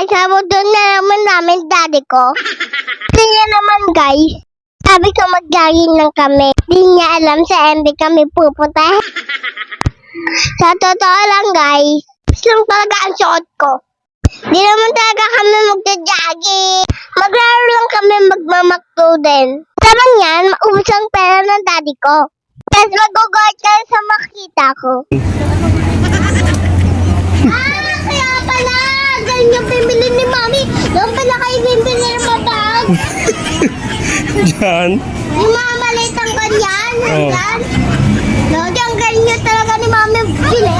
guys, sabudon na naman namin daddy ko. Kaya naman guys, sabi ko mag-jogging lang kami. Di niya alam sa MB kami pupunta. Sa totoo lang guys, lang talaga ang suot ko. Di naman talaga kami magja-jogging. Maglaro lang kami magmamakto din. Sabang yan, maubos ang pera ng daddy ko. Tapos mag-guard ka sa makita ko. Kaya pala, ganyan yung bibili ni Mami. Doon pala kayo bibili ng mabag. Diyan? Yung mga maliit ang ganyan. Oh. Yan. No, diyan ganyan talaga ni Mami bili.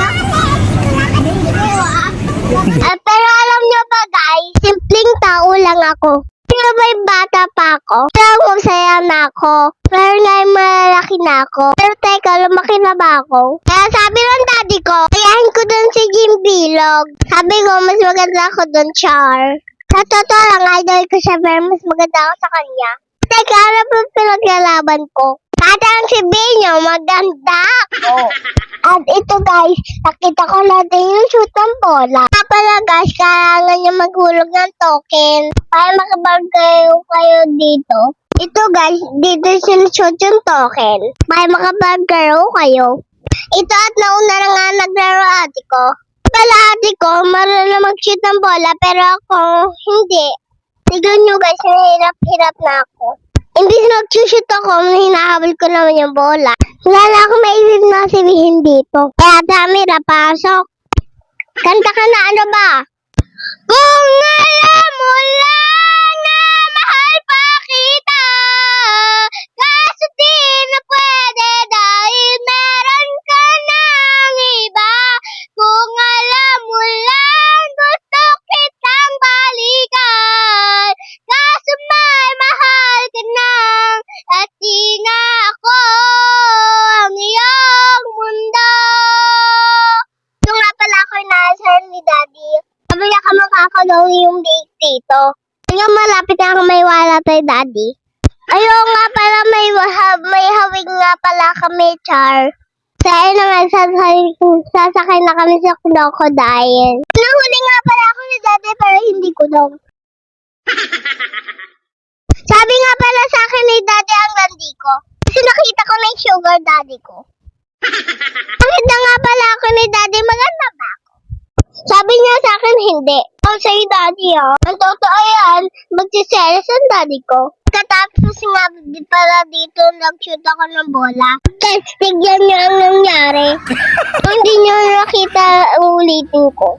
Pero alam nyo ba guys, simpleng tao lang ako. Pero may bata pa ako. Pero masaya na ako. Pero ngayon malalaki na ako. Pero teka, lumaki na ba ako? Kaya sabi ng daddy ko, kayahin ko dun si Jim Bilog. Sabi ko, mas maganda ako dun, Char. Sa totoo lang, idol ko siya, pero mas maganda ako sa kanya. Teka, ano ba pinaglalaban ko? Dati ang sabihin niyo, maganda ako. At ito guys, nakita ko natin yung shoot ng bola. Kaya pala guys, kailangan niyo maghulog ng token para makabargayo kayo dito. Ito guys, dito sinushoot yung token para makabargayo kayo. Ito at nauna na nga naglaro ate ko. Pala ate ko, marunong mag-shoot ng bola pero ako hindi. Tignan nyo guys, hirap-hirap na ako. Imbis na mag-shoot ako, hinahabol ko naman yung bola. Wala na akong maisip na sabihin dito. Kaya dami na pasok. Kanta ka na ano ba? Kung alam mo lang na mahal pa kita, kaso di na pwede dahil meron ka ng iba. Kung alam mo lang gusto kitang balikan, kaso may mahal ka na at di na ako ang iyong mundo. Ito nga pala ako inaasahan ni Daddy. Sabi niya kamukha ko daw yung date dito. Kaya malapit na ako may wala tayo, Daddy. Ayun nga pala, may hawig nga pala kami, Char. Kaya naman sasakay na kami sa crocodile. Nahuli nga pala ako ni Daddy pero hindi ko daw. Sabi nga pala sa akin ni Daddy ang landi ko. Kasi nakita ko na yung sugar daddy ko. Nakita nga pala ako ni Daddy, maganda ba ako? Sabi niya sa akin hindi. Ako sa'yo Daddy Ang totoo yan, magsiselos ang Daddy ko. Katapos nga di pala dito nag-shoot ako ng bola. Tapos tigyan niyo ang nangyari. Kung hindi niyo nakita, ulitin ko.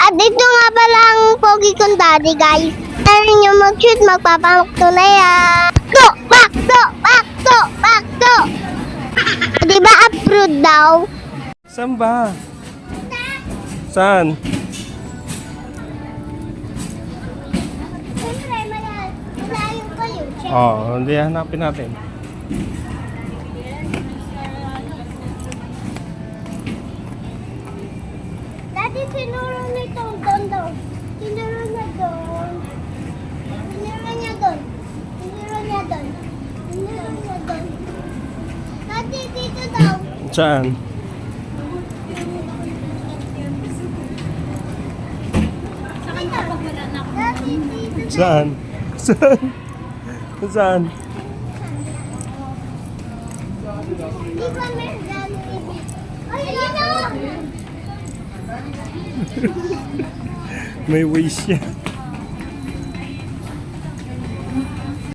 At dito nga pala ang pogi kong daddy guys. Pero nyo mag-shoot, magpapamakto na yan. Bakto! Diba approved daw? Saan ba? Saan? Siyempre, malayo kayo. Oh, hindi hanapin natin. Daddy, sinuro nito doon daw. Sinuro niya doon. Sinuro niya doon. Daddy, dito daw. Saan? Daddy, dito daw. Saan? Saan? Saan? Di ba may daddy? Ay, yun na! May wish siya.